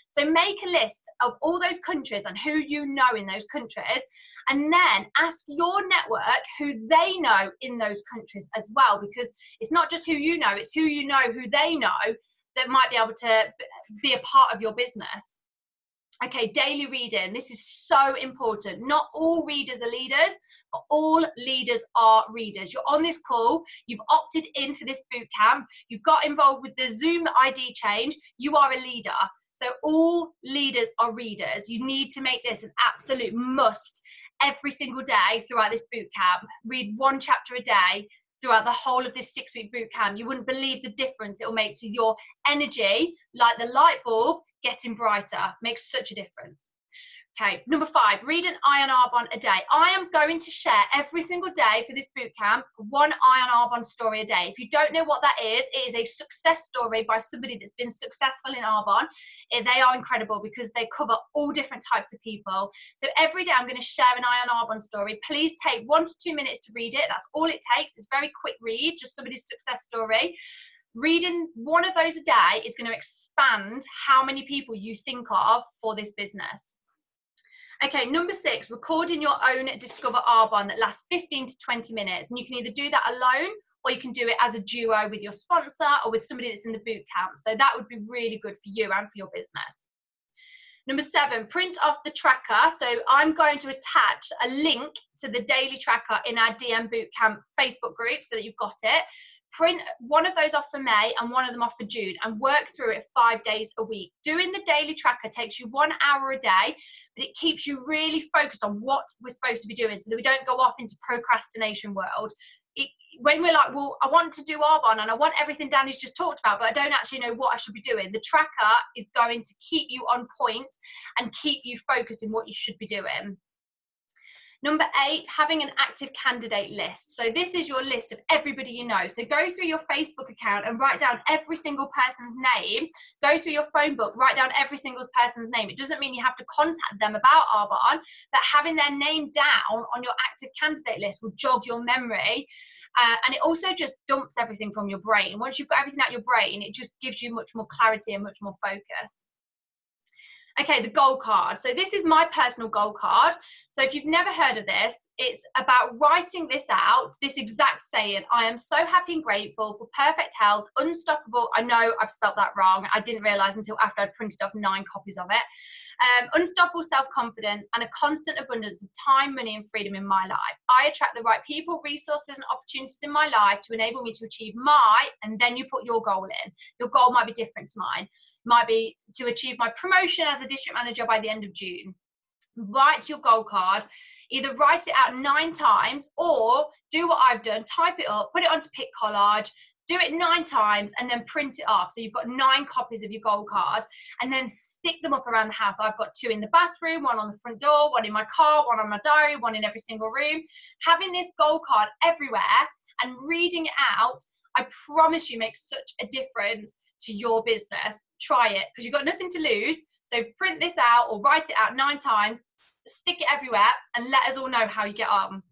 So make a list of all those countries and who you know in those countries, and then ask your network who they know in those countries as well, because it's not just who you know, it's who you know who they know that might be able to be a part of your business. Okay, daily reading. This is so important. Not all readers are leaders, but all leaders are readers. You're on this call, you've opted in for this boot camp, you got involved with the Zoom ID change, you are a leader. So all leaders are readers. You need to make this an absolute must every single day throughout this boot camp. Read one chapter a day throughout the whole of this 6-week boot camp. You wouldn't believe the difference it will make to your energy, like the light bulb getting brighter. Makes such a difference. Okay, number 5, read an Eye on Arbonne a day. I am going to share every single day for this boot camp one Eye on Arbonne story a day. If you don't know what that is, it is a success story by somebody that's been successful in Arbonne. They are incredible because they cover all different types of people. So every day I'm going to share an Eye on Arbonne story. Please take 1 to 2 minutes to read it. That's all it takes. It's a very quick read, just somebody's success story. Reading one of those a day is going to expand how many people you think of for this business. Okay, number 6, recording your own Discover Arbonne that lasts 15 to 20 minutes. And you can either do that alone, or you can do it as a duo with your sponsor or with somebody that's in the boot camp. So that would be really good for you and for your business. Number 7, print off the tracker. So I'm going to attach a link to the daily tracker in our DM Bootcamp Facebook group so that you've got it. Print one of those off for May and one of them off for June, and work through it 5 days a week. Doing the daily tracker takes you 1 hour a day, but it keeps you really focused on what we're supposed to be doing so that we don't go off into procrastination world. When we're like, well, I want to do Arbonne and I want everything Danny's just talked about, but I don't actually know what I should be doing, the tracker is going to keep you on point and keep you focused in what you should be doing. Number 8, having an active candidate list. So this is your list of everybody you know. So go through your Facebook account and write down every single person's name. Go through your phone book, write down every single person's name. It doesn't mean you have to contact them about Arbonne, but having their name down on your active candidate list will jog your memory. And it also just dumps everything from your brain. Once you've got everything out your brain, it just gives you much more clarity and much more focus. Okay, the goal card. So this is my personal goal card. So if you've never heard of this, it's about writing this out, this exact saying: I am so happy and grateful for perfect health, unstoppable. I know I've spelt that wrong. I didn't realize until after I'd printed off 9 copies of it. Unstoppable self-confidence and a constant abundance of time, money, and freedom in my life. I attract the right people, resources, and opportunities in my life to enable me to achieve my, and then you put your goal in. Your goal might be different to mine. Might be to achieve my promotion as a district manager by the end of June. Write your goal card, either write it out 9 times or do what I've done, type it up, put it onto Pick Collage, do it 9 times and then print it off. So you've got 9 copies of your goal card, and then stick them up around the house. I've got 2 in the bathroom, 1 on the front door, 1 in my car, 1 on my diary, 1 in every single room. Having this goal card everywhere and reading it out, I promise you, makes such a difference to your business. Try it, because you've got nothing to lose. So print this out or write it out 9 times, stick it everywhere, and let us all know how you get on.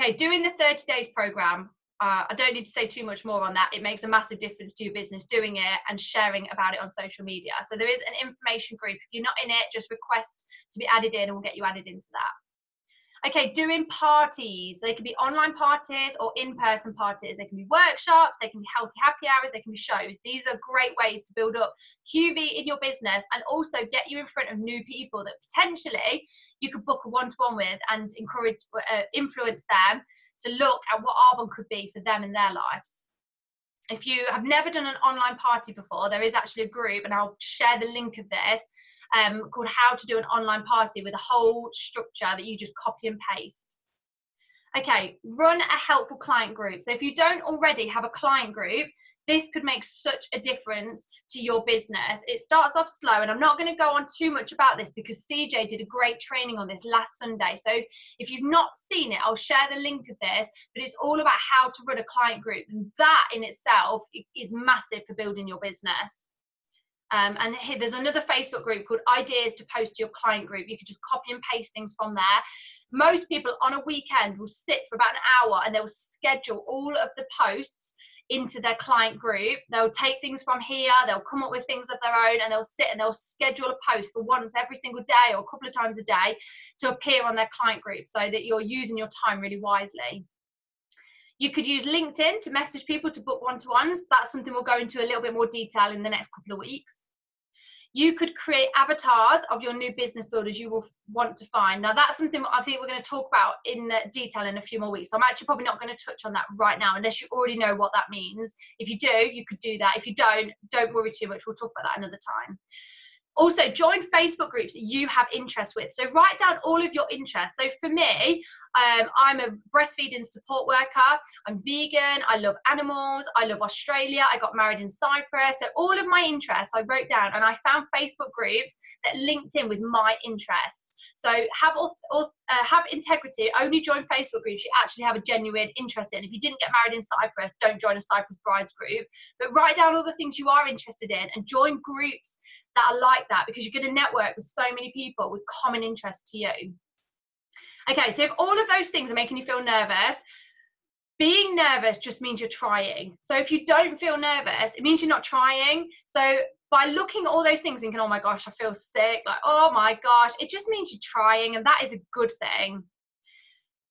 Okay, doing the 30 days program. I don't need to say too much more on that. It makes a massive difference to your business, doing it and sharing about it on social media. So there is an information group. If you're not in it, just request to be added in and we'll get you added into that. Okay, doing parties. They can be online parties or in-person parties. They can be workshops, they can be healthy happy hours, they can be shows. These are great ways to build up QV in your business and also get you in front of new people that potentially you could book a one-to-one with and encourage, influence them to look at what Arbonne could be for them in their lives. If you have never done an online party before, there is actually a group, and I'll share the link of this, called How to Do an Online Party, with a whole structure that you just copy and paste. Okay, run a helpful client group. So if you don't already have a client group, this could make such a difference to your business. It starts off slow, and I'm not going to go on too much about this because CJ did a great training on this last Sunday. So if you've not seen it, I'll share the link of this, but it's all about how to run a client group. And that in itself is massive for building your business. And here, there's another Facebook group called Ideas to Post to Your Client Group. You can just copy and paste things from there. Most people on a weekend will sit for about an hour and they'll schedule all of the posts into their client group. They'll take things from here, they'll come up with things of their own, and they'll sit and they'll schedule a post for once every single day or a couple of times a day to appear on their client group, so that you're using your time really wisely. You could use LinkedIn to message people to book one-to-ones. That's something we'll go into a little bit more detail in the next couple of weeks. You could create avatars of your new business builders you will want to find. Now, that's something I think we're going to talk about in detail in a few more weeks. I'm actually probably not going to touch on that right now, unless you already know what that means. If you do, you could do that. If you don't worry too much. We'll talk about that another time. Also, join Facebook groups that you have interest with. So write down all of your interests. So for me, I'm a breastfeeding support worker. I'm vegan. I love animals. I love Australia. I got married in Cyprus. So all of my interests I wrote down, and I found Facebook groups that linked in with my interests. So have integrity. Only join Facebook groups you actually have a genuine interest in. If you didn't get married in Cyprus, don't join a Cyprus brides group. But write down all the things you are interested in and join groups that are like that, because you're going to network with so many people with common interests to you. Okay, so if all of those things are making you feel nervous, being nervous just means you're trying. So if you don't feel nervous, it means you're not trying. So by looking at all those things thinking, oh my gosh, I feel sick, like, oh my gosh, it just means you're trying, and that is a good thing.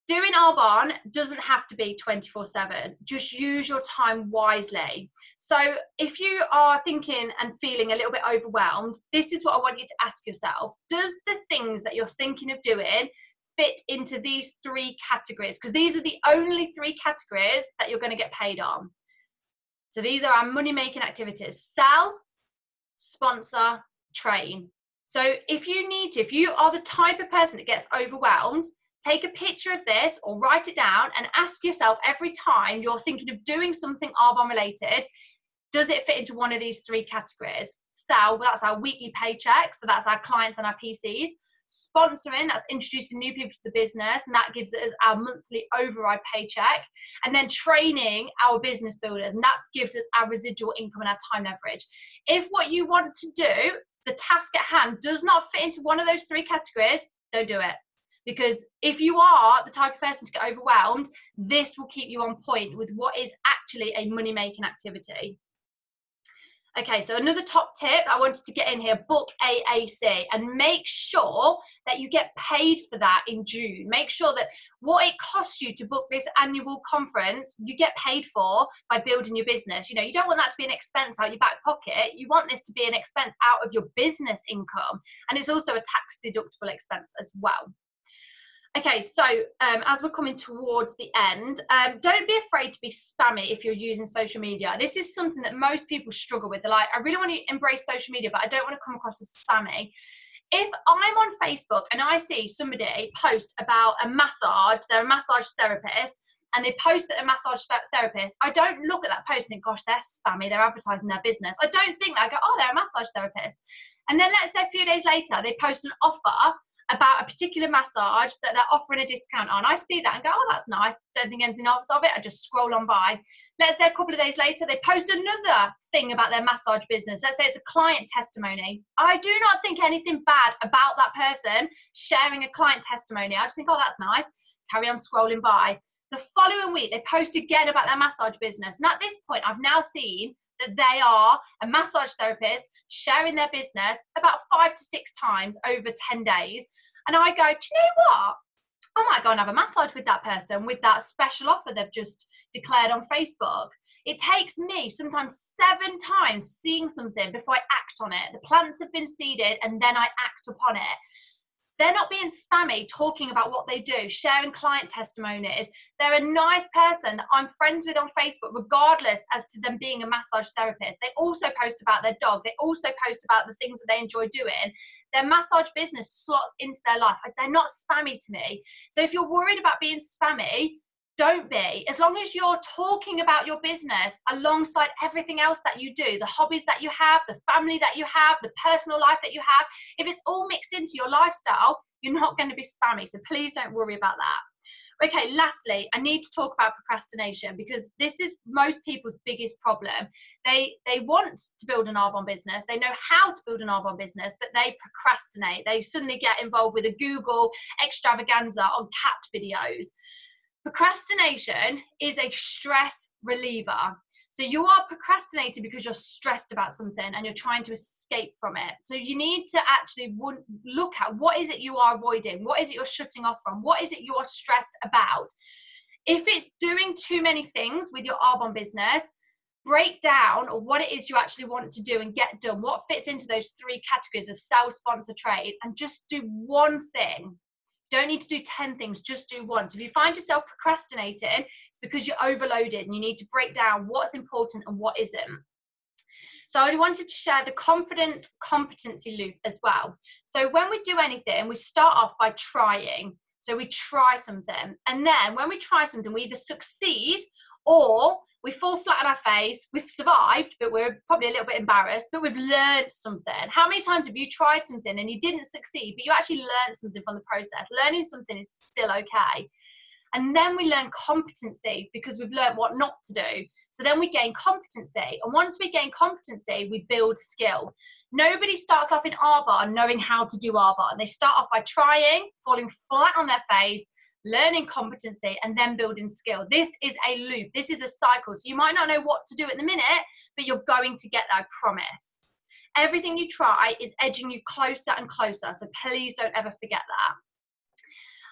Doing Arbonne doesn't have to be 24/7. Just use your time wisely. So if you are thinking and feeling a little bit overwhelmed, this is what I want you to ask yourself. Does the things that you're thinking of doing fit into these 3 categories? Because these are the only 3 categories that you're going to get paid on. So these are our money-making activities: sell, sponsor, train. So if you are the type of person that gets overwhelmed, take a picture of this or write it down and ask yourself every time you're thinking of doing something Arbonne related, does it fit into one of these 3 categories? Sell, that's our weekly paycheck, so that's our clients and our PCs. Sponsoring, that's introducing new people to the business, and that gives us our monthly override paycheck. And then training our business builders, and that gives us our residual income and our time leverage. If what you want to do, the task at hand, does not fit into one of those 3 categories, don't do it. Because if you are the type of person to get overwhelmed, this will keep you on point with what is actually a money-making activity. Okay, so another top tip I wanted to get in here, book AAC, and make sure that you get paid for that in June. Make sure that what it costs you to book this annual conference, you get paid for by building your business. You know, you don't want that to be an expense out your back pocket. You want this to be an expense out of your business income. And it's also a tax deductible expense as well. Okay, so as we're coming towards the end, don't be afraid to be spammy if you're using social media. This is something that most people struggle with. They're like, I really want to embrace social media, but I don't want to come across as spammy. If I'm on Facebook and I see somebody post about a massage, they're a massage therapist, and they post that a massage therapist, I don't look at that post and think, gosh, they're spammy, they're advertising their business. I don't think that. I go, oh, they're a massage therapist. And then let's say a few days later, they post an offer about a particular massage that they're offering a discount on. I see that and go, oh, that's nice. Don't think anything else of it. I just scroll on by. Let's say a couple of days later, they post another thing about their massage business. Let's say it's a client testimony. I do not think anything bad about that person sharing a client testimony. I just think, oh, that's nice. Carry on scrolling by. The following week, they post again about their massage business. And at this point, I've now seen that they are a massage therapist sharing their business about 5 to 6 times over 10 days. And I go, do you know what? I might go and have a massage with that person with that special offer they've just declared on Facebook. It takes me sometimes 7 times seeing something before I act on it. The plants have been seeded and then I act upon it. They're not being spammy, talking about what they do, sharing client testimonies. They're a nice person that I'm friends with on Facebook, regardless as to them being a massage therapist. They also post about their dog. They also post about the things that they enjoy doing. Their massage business slots into their life. They're not spammy to me. So if you're worried about being spammy, don't be. As long as you're talking about your business alongside everything else that you do, the hobbies that you have, the family that you have, the personal life that you have, if it's all mixed into your lifestyle, you're not going to be spammy. So please don't worry about that. Okay, lastly, I need to talk about procrastination, because this is most people's biggest problem. They want to build an Arbonne business. They know how to build an Arbonne business, but they procrastinate. They suddenly get involved with a Google extravaganza on cat videos. Procrastination is a stress reliever. So you are procrastinating because you're stressed about something and you're trying to escape from it. So you need to actually look at, what is it you are avoiding? What is it you're shutting off from? What is it you're stressed about? If it's doing too many things with your Arbonne business, break down what it is you actually want to do and get done. What fits into those 3 categories of sell, sponsor, trade, and just do one thing. Don't need to do 10 things, just do one. So if you find yourself procrastinating, it's because you're overloaded and you need to break down what's important and what isn't. So I wanted to share the confidence competency loop as well. So when we do anything, we start off by trying. So we try something. And then when we try something, we either succeed or we fall flat on our face. We've survived, but we're probably a little bit embarrassed, but we've learned something. How many times have you tried something and you didn't succeed, but you actually learned something from the process? Learning something is still okay. And then we learn competency because we've learned what not to do. So then we gain competency. And once we gain competency, we build skill. Nobody starts off in Arbonne knowing how to do Arbonne. They start off by trying, falling flat on their face, learning competency, and then building skill. This is a loop. This is a cycle. So you might not know what to do at the minute, but you're going to get there, I promise. Everything you try is edging you closer and closer. So please don't ever forget that.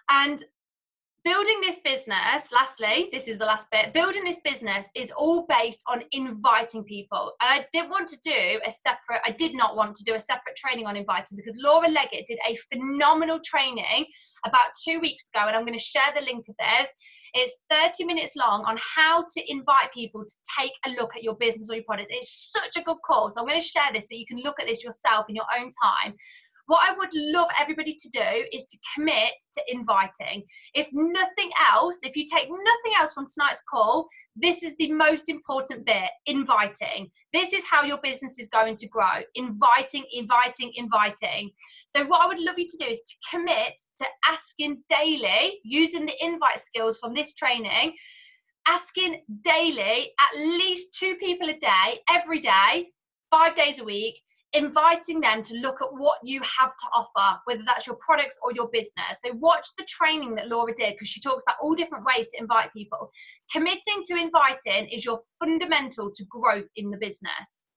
And building this business, lastly, this is the last bit, building this business is all based on inviting people. And I did not want to do a separate training on inviting, because Laura Leggett did a phenomenal training about 2 weeks ago, and I'm going to share the link of theirs. It's 30 minutes long on how to invite people to take a look at your business or your products. It's such a good course. I'm going to share this so you can look at this yourself in your own time. What I would love everybody to do is to commit to inviting. If nothing else, if you take nothing else from tonight's call, this is the most important bit, inviting. This is how your business is going to grow. Inviting, inviting, inviting. So what I would love you to do is to commit to asking daily, using the invite skills from this training, asking daily, at least 2 people a day, every day, 5 days a week, inviting them to look at what you have to offer, whether that's your products or your business. So watch the training that Laura did, because she talks about all different ways to invite people. Committing to inviting is your fundamental to growth in the business.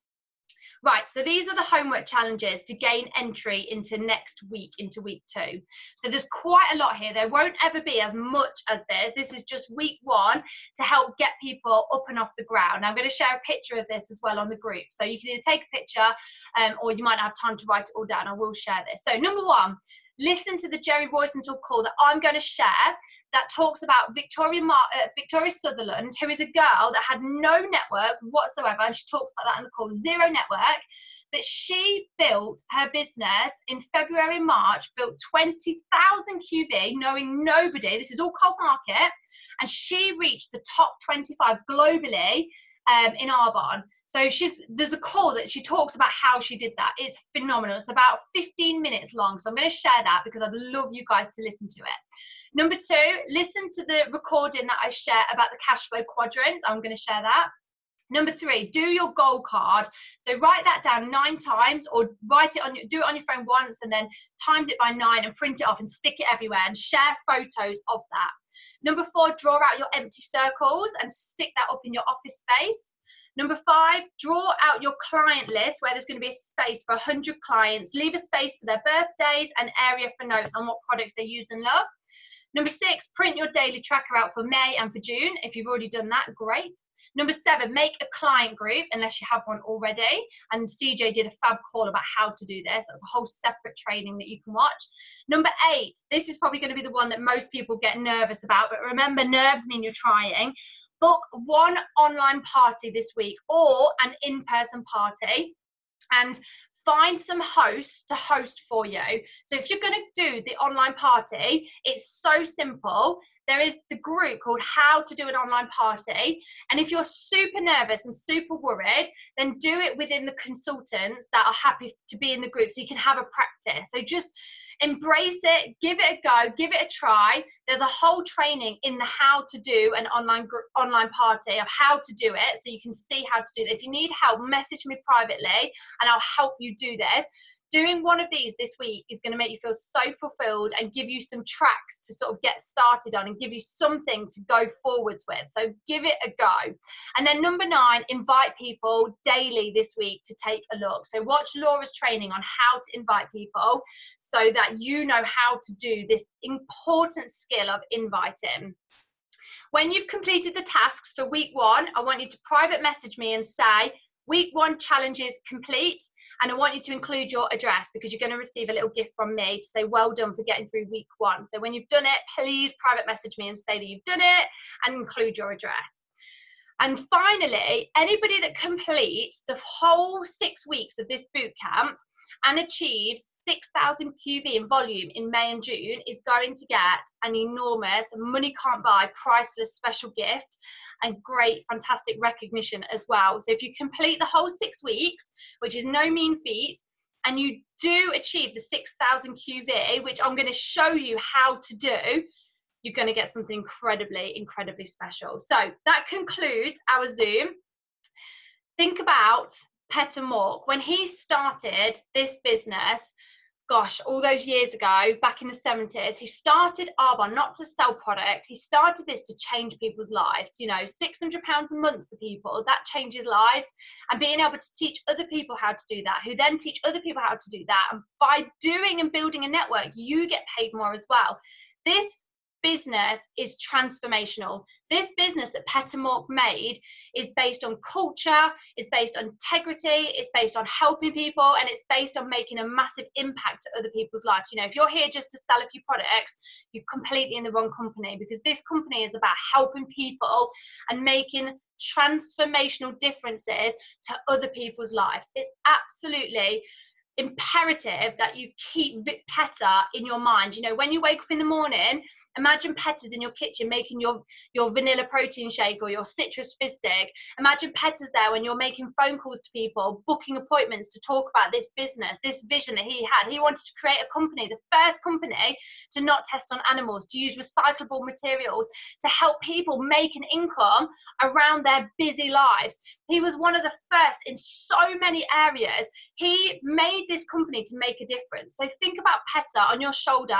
Right, so these are the homework challenges to gain entry into next week, into week 2. So there's quite a lot here. There won't ever be as much as this. This is just week 1 to help get people up and off the ground. Now, I'm going to share a picture of this as well on the group. So you can either take a picture or you might not have time to write it all down. I will share this. So number 1, listen to the Jerry Roycental call that I'm going to share that talks about Victoria Sutherland, who is a girl that had no network whatsoever, and she talks about that in the call, 0 network, but she built her business in February, March, built 20,000 QV, knowing nobody. This is all cold market, and she reached the top 25 globally in Arbonne. So there's a call that she talks about how she did that. It's phenomenal. It's about 15 minutes long. So I'm going to share that because I'd love you guys to listen to it. Number 2, listen to the recording that I share about the cash flow quadrant. I'm going to share that. Number 3, do your goal card. So write that down 9 times, or do it on your phone once and then times it by 9 and print it off and stick it everywhere and share photos of that. Number 4, draw out your empty circles and stick that up in your office space. Number 5, draw out your client list where there's going to be a space for 100 clients. Leave a space for their birthdays and area for notes on what products they use and love. Number 6, print your daily tracker out for May and for June. If you've already done that, great. Number 7, make a client group unless you have one already. And CJ did a fab call about how to do this. That's a whole separate training that you can watch. Number 8, this is probably going to be the one that most people get nervous about, but remember, nerves mean you're trying. Book 1 online party this week or an in-person party, and find some hosts to host for you. So if you're going to do the online party, it's so simple. There is the group called How to Do an Online Party. And if you're super nervous and super worried, then do it within the consultants that are happy to be in the group so you can have a practice. So just embrace it, give it a go, give it a try. There's a whole training in the how to do an online party of how to do it, so you can see how to do it. If you need help, message me privately and I'll help you do this. Doing one of these this week is going to make you feel so fulfilled and give you some tracks to sort of get started on and give you something to go forwards with. So give it a go. And then number 9, invite people daily this week to take a look. So watch Laura's training on how to invite people so that you know how to do this important skill of inviting. When you've completed the tasks for week 1, I want you to private message me and say, week 1 challenges complete, and I want you to include your address because you're going to receive a little gift from me to say well done for getting through week 1. So when you've done it, please private message me and say that you've done it and include your address. And finally, anybody that completes the whole 6 weeks of this boot camp and achieves 6,000 QV in volume in May and June is going to get an enormous, money can't buy, priceless special gift and great, fantastic recognition as well. So if you complete the whole 6 weeks, which is no mean feat, and you do achieve the 6,000 QV, which I'm going to show you how to do, you're going to get something incredibly, incredibly special. So that concludes our Zoom. Think about Peter Mork. When he started this business, gosh, all those years ago, back in the 70s, he started Arbonne not to sell product. He started this to change people's lives. You know, £600 a month for people, that changes lives. And being able to teach other people how to do that, who then teach other people how to do that. And by doing and building a network, you get paid more as well. This business is transformational. This business that Peter Mork made is based on culture, is based on integrity, it's based on helping people, and it's based on making a massive impact to other people's lives. You know, if you're here just to sell a few products, you're completely in the wrong company, because this company is about helping people and making transformational differences to other people's lives. It's absolutely imperative that you keep Petter in your mind. You know, when you wake up in the morning, imagine Petter's in your kitchen making your vanilla protein shake or your citrus fizz stick. Imagine Petter's there when you're making phone calls to people, booking appointments to talk about this business, this vision that he had. He wanted to create a company, the first company to not test on animals, to use recyclable materials, to help people make an income around their busy lives. He was one of the first in so many areas. He made this company to make a difference. So think about Petter on your shoulder,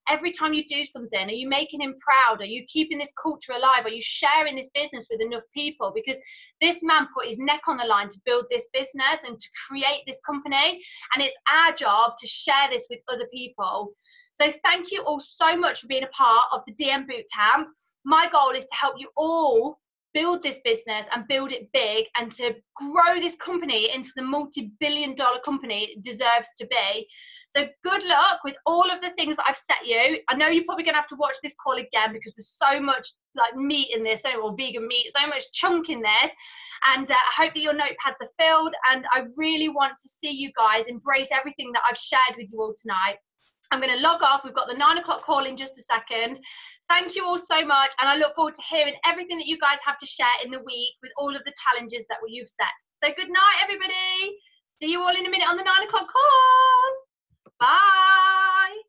every time you do something, are you making him proud? Are you keeping this culture alive? Are you sharing this business with enough people? Because this man put his neck on the line to build this business and to create this company, and it's our job to share this with other people. So thank you all so much for being a part of the DM Bootcamp. My goal is to help you all build this business and build it big, and to grow this company into the multi-billion-dollar company it deserves to be. So good luck with all of the things that I've set you. I know you're probably going to have to watch this call again because there's so much like meat in this, or vegan meat, so much chunk in this. And I hope that your notepads are filled, and I really want to see you guys embrace everything that I've shared with you all tonight. I'm going to log off. We've got the 9 o'clock call in just a second. Thank you all so much, and I look forward to hearing everything that you guys have to share in the week with all of the challenges that you've set. So good night, everybody. See you all in a minute on the 9 o'clock call. Bye.